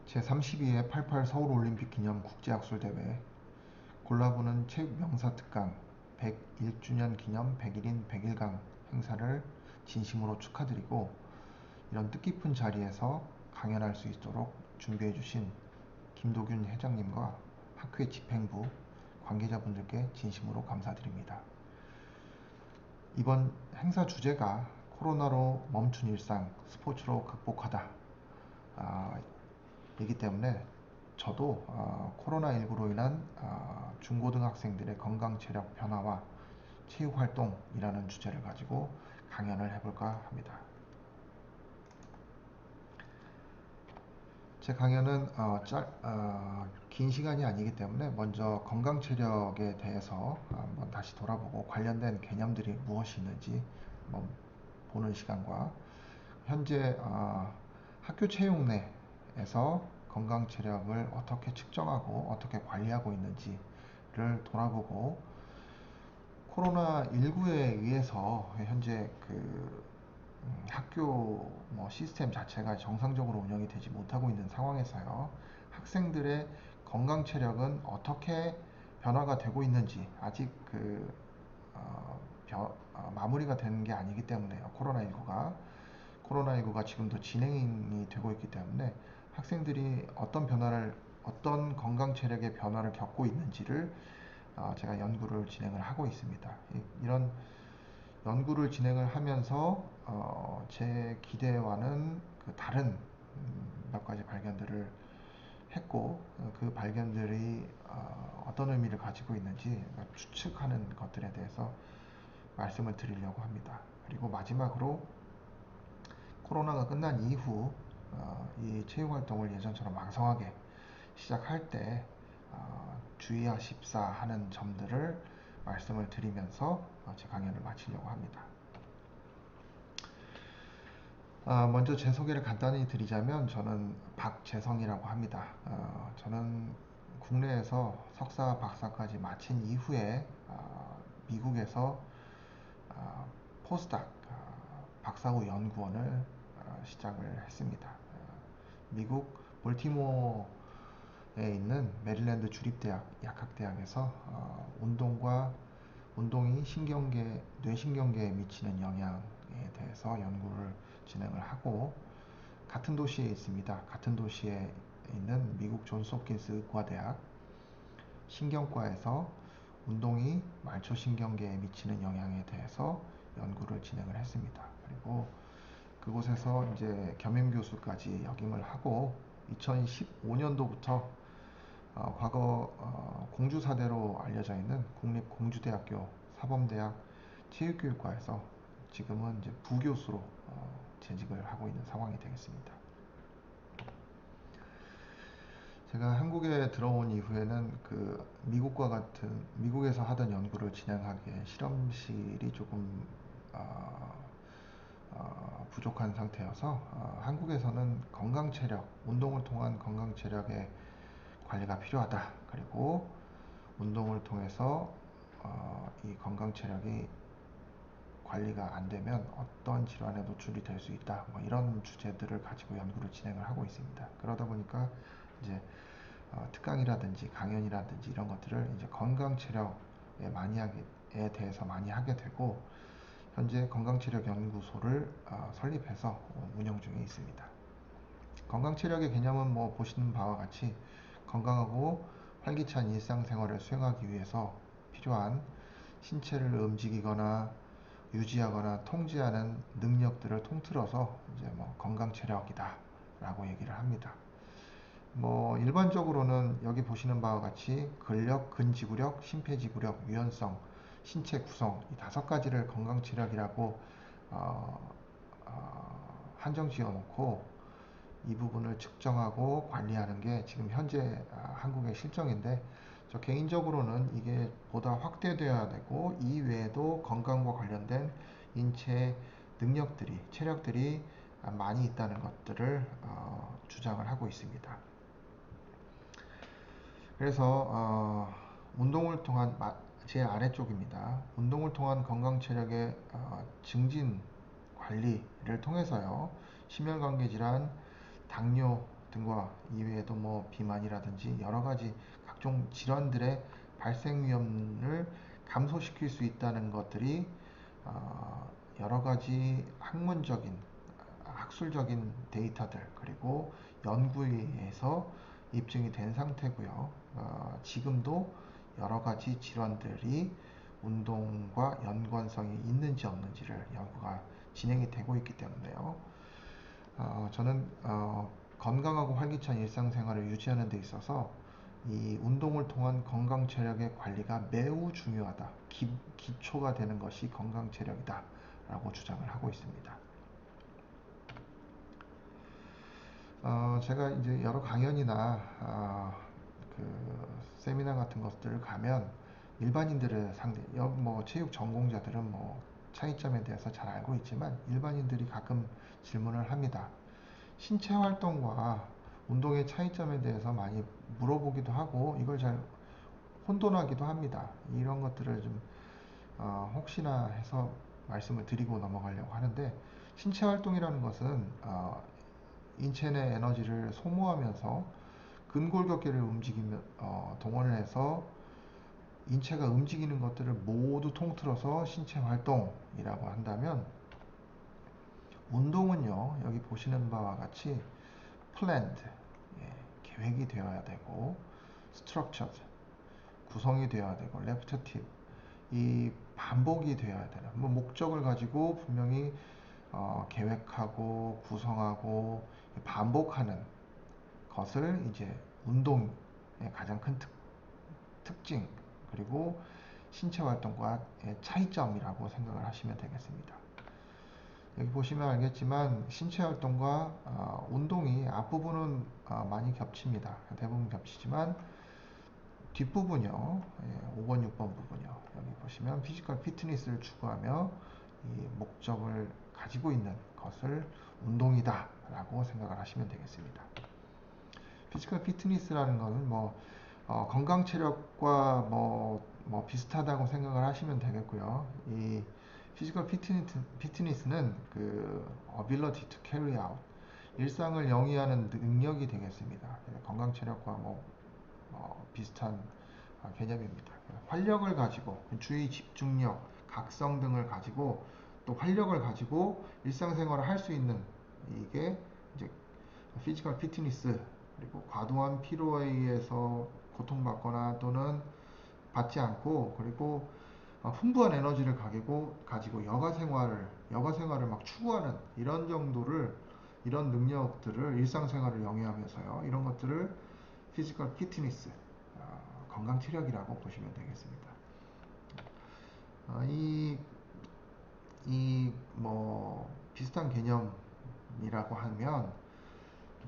제32회 88 서울올림픽 기념 국제학술대회 골라보는 체육 명사 특강 101주년 기념 100일인 100일강 행사를 진심으로 축하드리고, 이런 뜻깊은 자리에서 강연할 수 있도록 준비해 주신 김도균 회장님과 학회 집행부 관계자분들께 진심으로 감사드립니다. 이번 행사 주제가 코로나로 멈춘 일상 스포츠로 극복하다 이기 때문에 저도 코로나19로 인한 중고등학생들의 건강 체력 변화와 체육활동이라는 주제를 가지고 강연을 해볼까 합니다. 제 강연은 긴 시간이 아니기 때문에 먼저 건강 체력에 대해서 한번 다시 돌아보고 관련된 개념들이 무엇이 있는지 한번 보는 시간과, 현재 학교 체육내에서 건강 체력을 어떻게 측정하고 어떻게 관리하고 있는지를 돌아보고, 코로나19에 의해서 현재 학교 시스템 자체가 정상적으로 운영이 되지 못하고 있는 상황에서요, 학생들의 건강 체력은 어떻게 변화가 되고 있는지 아직 마무리가 되는 게 아니기 때문에요. 코로나19가 지금도 진행이 되고 있기 때문에 학생들이 어떤 건강 체력의 변화를 겪고 있는지를 제가 연구를 진행을 하고 있습니다. 이런 연구를 진행을 하면서 제 기대와는 다른 몇 가지 발견들을 했고, 그 발견들이 어떤 의미를 가지고 있는지 추측하는 것들에 대해서 말씀을 드리려고 합니다. 그리고 마지막으로 코로나가 끝난 이후 이 체육활동을 예전처럼 왕성하게 시작할 때 주의하십사 하는 점들을 말씀을 드리면서 제 강연을 마치려고 합니다. 먼저 제 소개를 간단히 드리자면, 저는 박재성이라고 합니다. 저는 국내에서 석사, 박사까지 마친 이후에 미국에서 포스닥 박사후 연구원을 시작을 했습니다. 미국 볼티모어에 있는 메릴랜드 주립대학 약학대학에서 운동이 뇌신경계에 미치는 영향에 대해서 연구를 진행을 하고, 같은 도시에 있습니다. 같은 도시에 있는 미국 존스 홉킨스 의과대학 신경과에서 운동이 말초신경계에 미치는 영향에 대해서 연구를 진행을 했습니다. 그리고 그곳에서 이제 겸임교수까지 역임을 하고, 2015년도부터 과거 공주사대로 알려져 있는 국립공주대학교 사범대학 체육교육과에서 지금은 이제 부교수로 재직을 하고 있는 상황이 되겠습니다. 제가 한국에 들어온 이후에는 미국에서 하던 연구를 진행하기에 실험실이 조금 부족한 상태여서 한국에서는 운동을 통한 건강 체력의 관리가 필요하다. 그리고 운동을 통해서 이 건강 체력이 관리가 안 되면 어떤 질환에 노출이 될 수 있다. 이런 주제들을 가지고 연구를 진행을 하고 있습니다. 그러다 보니까 이제 특강이라든지 강연이라든지 이런 것들을 이제 건강 체력에 대해서 많이 하게 되고, 현재 건강체력 연구소를 설립해서 운영 중에 있습니다. 건강체력의 개념은 보시는 바와 같이 건강하고 활기찬 일상생활을 수행하기 위해서 필요한 신체를 움직이거나 유지하거나 통제하는 능력들을 통틀어서 이제 건강체력이다 라고 얘기를 합니다. 일반적으로는 여기 보시는 바와 같이 근력, 근지구력, 심폐지구력, 유연성, 신체 구성, 이 5가지를 건강체력이라고 한정 지어 놓고 이 부분을 측정하고 관리하는 게 지금 현재 한국의 실정인데, 저 개인적으로는 이게 보다 확대되어야 되고, 이 외에도 건강과 관련된 인체 능력들이, 체력들이 많이 있다는 것들을 주장을 하고 있습니다. 그래서 운동을 통한 제일 아래쪽입니다. 운동을 통한 건강 체력의 증진 관리를 통해서요, 심혈관계 질환, 당뇨 등과 이외에도 뭐 비만이라든지 여러 가지 각종 질환들의 발생 위험을 감소시킬 수 있다는 것들이 여러 가지 학문적인 학술적인 데이터들 그리고 연구에 의해서 입증이 된 상태고요. 지금도 여러 가지 질환들이 운동과 연관성이 있는지 없는지를 연구가 진행이 되고 있기 때문에요. 저는 건강하고 활기찬 일상생활을 유지하는 데 있어서 이 운동을 통한 건강 체력의 관리가 매우 중요하다. 기초가 되는 것이 건강 체력이다 라고 주장을 하고 있습니다. 제가 이제 여러 강연이나 그 세미나 같은 것들을 가면 일반인들을 뭐 체육 전공자들은 뭐 차이점에 대해서 잘 알고 있지만 일반인들이 가끔 질문을 합니다. 신체 활동과 운동의 차이점에 대해서 많이 물어보기도 하고 이걸 잘 혼돈하기도 합니다. 이런 것들을 좀 혹시나 해서 말씀을 드리고 넘어가려고 하는데 신체 활동이라는 것은 인체 내 에너지를 소모하면서 근골격계를 움직이며 동원을 해서 인체가 움직이는 것들을 모두 통틀어서 신체 활동이라고 한다면 운동은요 여기 보시는 바와 같이 planned 계획이 되어야 되고 structured 구성이 되어야 되고 repetitive 이 반복이 되어야 되는 뭐 목적을 가지고 분명히 계획하고 구성하고 반복하는 것을 이제 운동의 가장 큰 특징 그리고 신체 활동과의 차이점이라고 생각을 하시면 되겠습니다. 여기 보시면 알겠지만 신체 활동과 운동이 앞부분은 많이 겹칩니다. 대부분 겹치지만 뒷부분이요. 5번, 6번 부분이요. 여기 보시면 피지컬 피트니스를 추구하며 이 목적을 가지고 있는 것을 운동이다 라고 생각을 하시면 되겠습니다. 피지컬 피트니스라는 것은 뭐 건강 체력과 뭐 비슷하다고 생각을 하시면 되겠고요. 이 피지컬 피트니스는 그 ability to carry out 일상을 영위하는 능력이 되겠습니다. 건강 체력과 비슷한 개념입니다. 활력을 가지고 주의 집중력, 각성 등을 가지고 또 활력을 가지고 일상생활을 할 수 있는 이게 이제 피지컬 피트니스 그리고 과도한 피로에 의해서 고통받거나 또는 받지 않고 그리고 풍부한 에너지를 가지고 여가 생활을 막 추구하는 이런 능력들을 일상생활을 영위하면서요. 이런 것들을 피지컬 피트니스 건강 체력이라고 보시면 되겠습니다. 뭐 비슷한 개념이라고 하면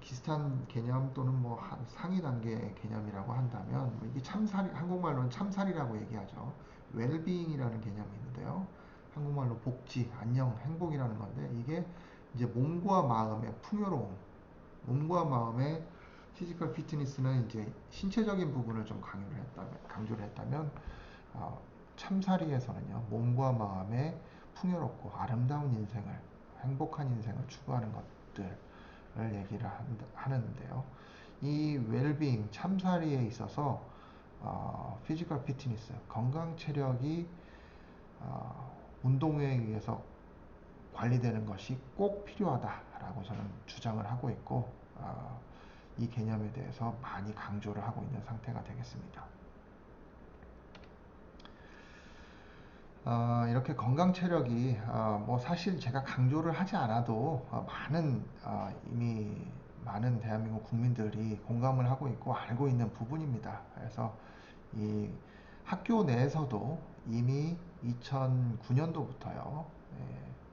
비슷한 개념 또는 뭐 상위 단계 개념이라고 한다면 이게 한국말로는 참살이라고 얘기하죠. 웰빙이라는 개념이 있는데요. 한국말로 복지, 안녕, 행복이라는 건데 이게 이제 몸과 마음의 풍요로움, 몸과 마음의 피지컬 피트니스는 이제 신체적인 부분을 좀 강조를 했다면 참사리에서는요 몸과 마음의 풍요롭고 아름다운 인생을 행복한 인생을 추구하는 것들을 얘기를 하는데요. 이 웰빙 참사리에 있어서 피지컬 피트니스 건강 체력이 운동에 의해서 관리되는 것이 꼭 필요하다라고 저는 주장을 하고 있고 이 개념에 대해서 많이 강조를 하고 있는 상태가 되겠습니다. 이렇게 건강 체력이 뭐 사실 제가 강조를 하지 않아도 이미 많은 대한민국 국민들이 공감을 하고 있고 알고 있는 부분입니다. 그래서 이 학교 내에서도 이미 2009년도부터요.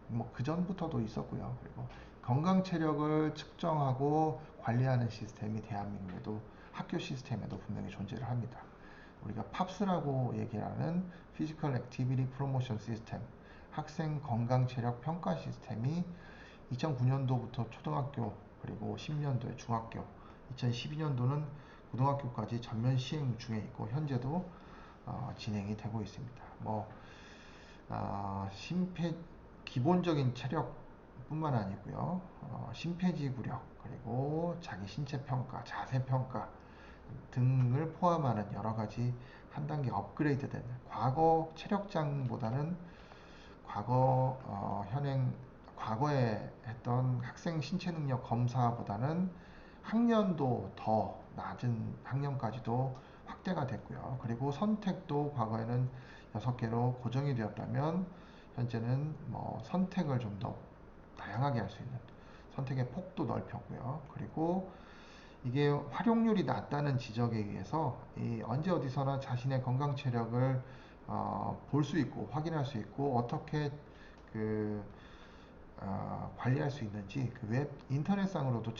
뭐 그 전부터도 있었고요. 그리고 건강 체력을 측정하고 관리하는 시스템이 대한민국에도 학교 시스템에도 분명히 존재를 합니다. 우리가 팝스라고 얘기하는 피지컬 액티비티 프로모션 시스템, 학생 건강 체력 평가 시스템이 2009년도부터 초등학교 그리고 10년도에 중학교, 2012년도는 고등학교까지 전면 시행 중에 있고 현재도 진행이 되고 있습니다. 기본적인 체력 뿐만 아니고요. 심폐지구력, 그리고 자기 신체 평가, 자세 평가 등을 포함하는 여러 가지 한 단계 업그레이드된, 과거 체력장보다는 현행 과거에 했던 학생 신체 능력 검사보다는 학년도 더 낮은 학년까지도 확대가 됐고요. 그리고 선택도 과거에는 6개로 고정이 되었다면 현재는 뭐 선택을 좀 더 다양하게 할 수 있는 선택의 폭도 넓혔고요. 그리고 이게 활용률이 낮다는 지적에 의해서 언제 어디서나 자신의 건강 체력을 볼 수 있고 확인할 수 있고 어떻게 그 관리할 수 있는지 그 웹 인터넷상으로도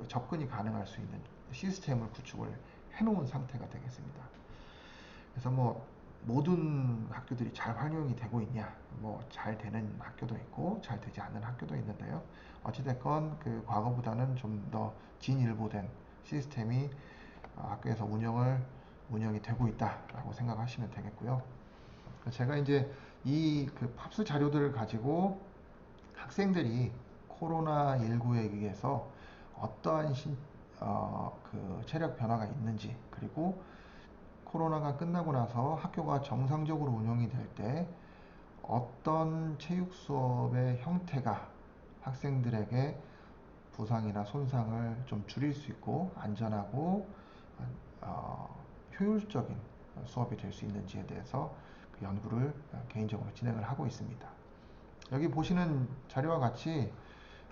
접근이 가능할 수 있는 시스템을 구축을 해놓은 상태가 되겠습니다. 그래서 뭐 모든 학교들이 잘 활용이 되고 있냐, 뭐 잘 되는 학교도 있고 잘 되지 않는 학교도 있는데요. 어찌됐건 그 과거보다는 좀 더 진일보된 시스템이 학교에서 운영이 되고 있다라고 생각하시면 되겠고요. 제가 이제 이 그 팝스 자료들을 가지고 학생들이 코로나19에 의해서 어떠한 그 체력 변화가 있는지, 그리고 코로나가 끝나고 나서 학교가 정상적으로 운영이 될 때 어떤 체육 수업의 형태가 학생들에게 부상이나 손상을 좀 줄일 수 있고 안전하고 어, 효율적인 수업이 될 수 있는지에 대해서 그 연구를 개인적으로 진행을 하고 있습니다. 여기 보시는 자료와 같이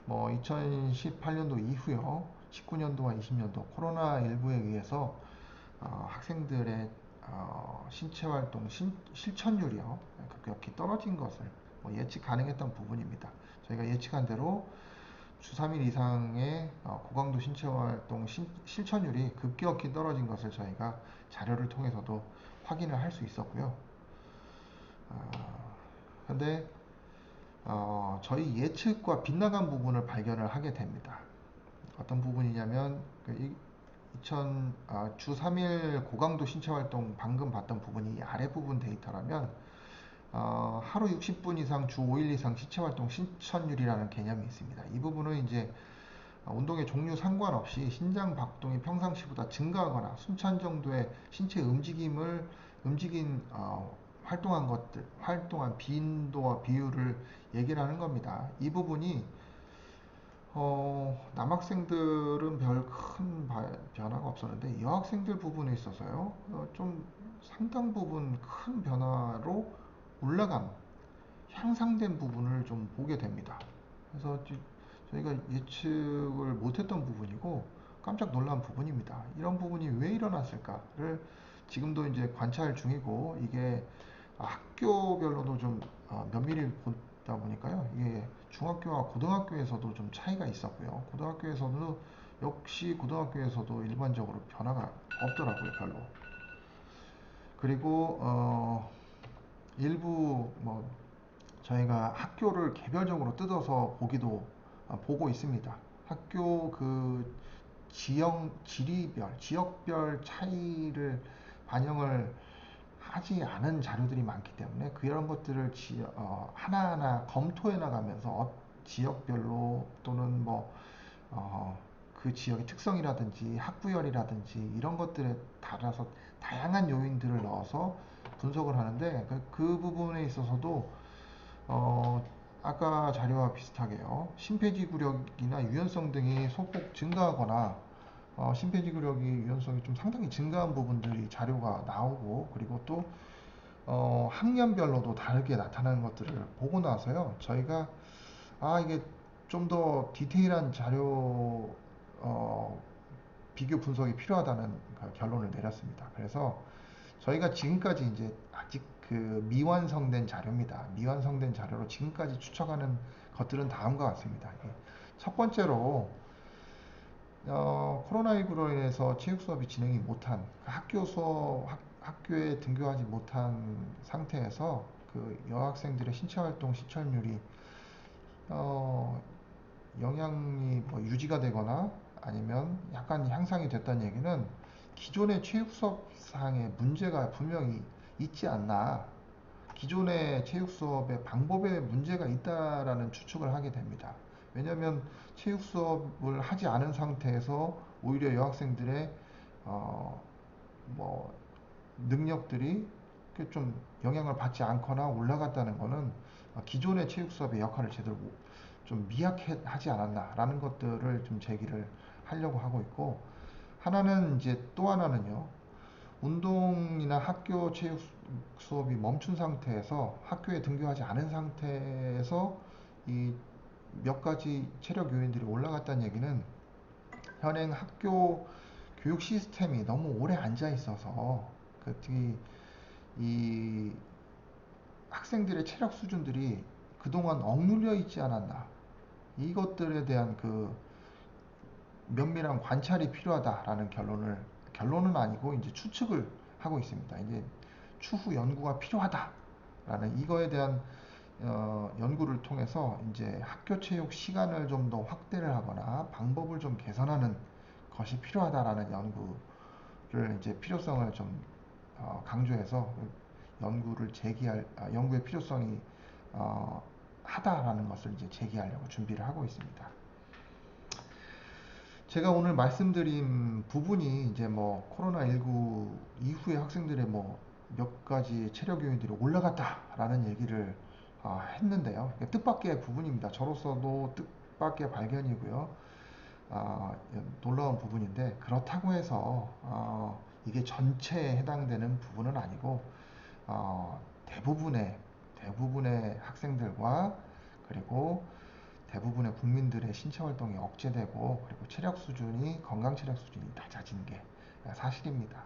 뭐 2018년도 이후요, 19년도와 20년도 코로나19에 의해서 학생들의 신체 활동 실천율이요 급격히 떨어진 것을 뭐 예측 가능했던 부분입니다. 저희가 예측한 대로 주 3일 이상의 고강도 신체 활동 실천율이 급격히 떨어진 것을 저희가 자료를 통해서도 확인을 할 수 있었고요. 근데 저희 예측과 빗나간 부분을 발견을 하게 됩니다. 어떤 부분이냐면 주 3일 고강도 신체 활동 방금 봤던 부분이 아래 부분 데이터라면 하루 60분 이상 주 5일 이상 신체 활동 실천율이라는 개념이 있습니다. 이 부분은 이제 운동의 종류 상관없이 심장 박동이 평상시보다 증가하거나 순찬 정도의 신체 활동한 빈도와 비율을 얘기를 하는 겁니다. 이 부분이 남학생들은 별 큰 변화가 없었는데 여학생들 부분에 있어서요, 좀 상당 부분 큰 변화로 올라간, 향상된 부분을 좀 보게 됩니다. 그래서 저희가 예측을 못했던 부분이고 깜짝 놀란 부분입니다. 이런 부분이 왜 일어났을까를 지금도 이제 관찰 중이고, 이게 학교별로도 좀 면밀히 보다 보니까요, 이게 중학교와 고등학교에서도 좀 차이가 있었고요. 고등학교에서도 일반적으로 변화가 없더라고요, 별로. 그리고 일부 뭐 저희가 학교를 개별적으로 뜯어서 보고 있습니다. 학교 그 지역별 차이를 반영을 하지 않은 자료들이 많기 때문에 그런 것들을 하나하나 검토해 나가면서 지역별로 또는 뭐 그 지역의 특성이라든지 학부열이라든지 이런 것들에 따라서 다양한 요인들을 넣어서 분석을 하는데, 그 부분에 있어서도 어, 아까 자료와 비슷하게요, 심폐지구력이나 유연성 등이 소폭 증가하거나 심폐지구력이 유연성이 좀 상당히 증가한 부분들이 자료가 나오고, 그리고 또 학년별로도 다르게 나타나는 것들을 보고 나서요, 저희가 이게 좀 더 디테일한 자료 비교 분석이 필요하다는 그 결론을 내렸습니다. 그래서 저희가 지금까지 이제 아직 그 미완성된 자료입니다. 미완성된 자료로 지금까지 추측하는 것들은 다음과 같습니다. 첫 번째로 코로나19로 인해서 체육 수업이 진행이 못한, 학교에 등교하지 못한 상태에서 그 여학생들의 신체 활동 실천율이 어, 영향이 뭐 유지가 되거나 아니면 약간 향상이 됐다는 얘기는 기존의 체육 수업상의 문제가 분명히 있지 않나, 기존의 체육 수업의 방법에 문제가 있다라는 추측을 하게 됩니다. 왜냐하면 체육 수업을 하지 않은 상태에서 오히려 여학생들의 어, 뭐 능력들이 좀 영향을 받지 않거나 올라갔다는 것은 기존의 체육 수업의 역할을 제대로 좀 미약하지 않았나라는 것들을 좀 제기를 하려고 하고 있고, 하나는 이제 또 하나는요, 운동이나 학교 체육 수업이 멈춘 상태에서 학교에 등교하지 않은 상태에서 이 몇 가지 체력 요인들이 올라갔다는 얘기는 현행 학교 교육 시스템이 너무 오래 앉아 있어서 특히 이 학생들의 체력 수준들이 그동안 억눌려 있지 않았나, 이것들에 대한 면밀한 관찰이 필요하다라는 결론은 아니고 이제 추측을 하고 있습니다. 이제 추후 연구가 필요하다라는 이거에 대한 연구를 통해서 이제 학교 체육 시간을 좀 더 확대를 하거나 방법을 좀 개선하는 것이 필요하다라는 연구를 이제 필요성을 좀 강조해서 연구의 필요성이 하다라는 것을 이제 제기하려고 준비를 하고 있습니다. 제가 오늘 말씀드린 부분이 이제 뭐 코로나19 이후에 학생들의 뭐 몇 가지 체력 요인들이 올라갔다라는 얘기를 했는데요. 뜻밖의 부분입니다. 저로서도 뜻밖의 발견이고요. 놀라운 부분인데, 그렇다고 해서 이게 전체에 해당되는 부분은 아니고 대부분의 학생들과 그리고 대부분의 국민들의 신체 활동이 억제되고 그리고 건강 체력 수준이 낮아진 게 사실입니다.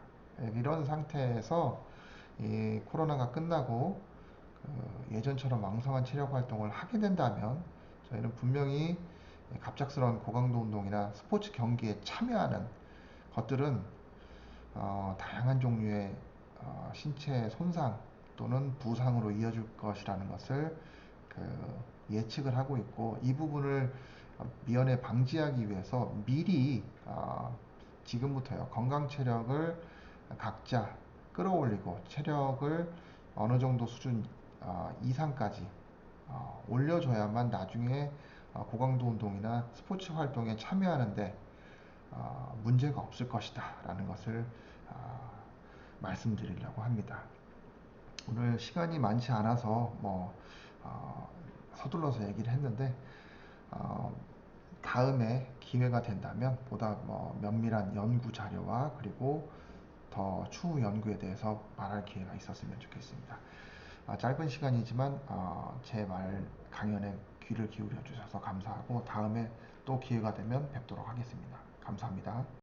이런 상태에서 이 코로나가 끝나고 예전처럼 왕성한 체력 활동을 하게 된다면 저희는 분명히 갑작스러운 고강도 운동이나 스포츠 경기에 참여하는 것들은 다양한 종류의 신체 손상 또는 부상으로 이어질 것이라는 것을 예측을 하고 있고, 이 부분을 미연에 방지하기 위해서 미리 지금부터요, 건강 체력을 각자 끌어올리고 체력을 어느 정도 수준 이상까지 올려줘야만 나중에 고강도 운동이나 스포츠 활동에 참여하는데 문제가 없을 것이다 라는 것을 말씀드리려고 합니다. 오늘 시간이 많지 않아서 서둘러서 얘기를 했는데 다음에 기회가 된다면 보다 면밀한 연구 자료와 그리고 더 추후 연구에 대해서 말할 기회가 있었으면 좋겠습니다. 짧은 시간이지만 제 말 강연에 귀를 기울여 주셔서 감사하고, 다음에 또 기회가 되면 뵙도록 하겠습니다. 감사합니다.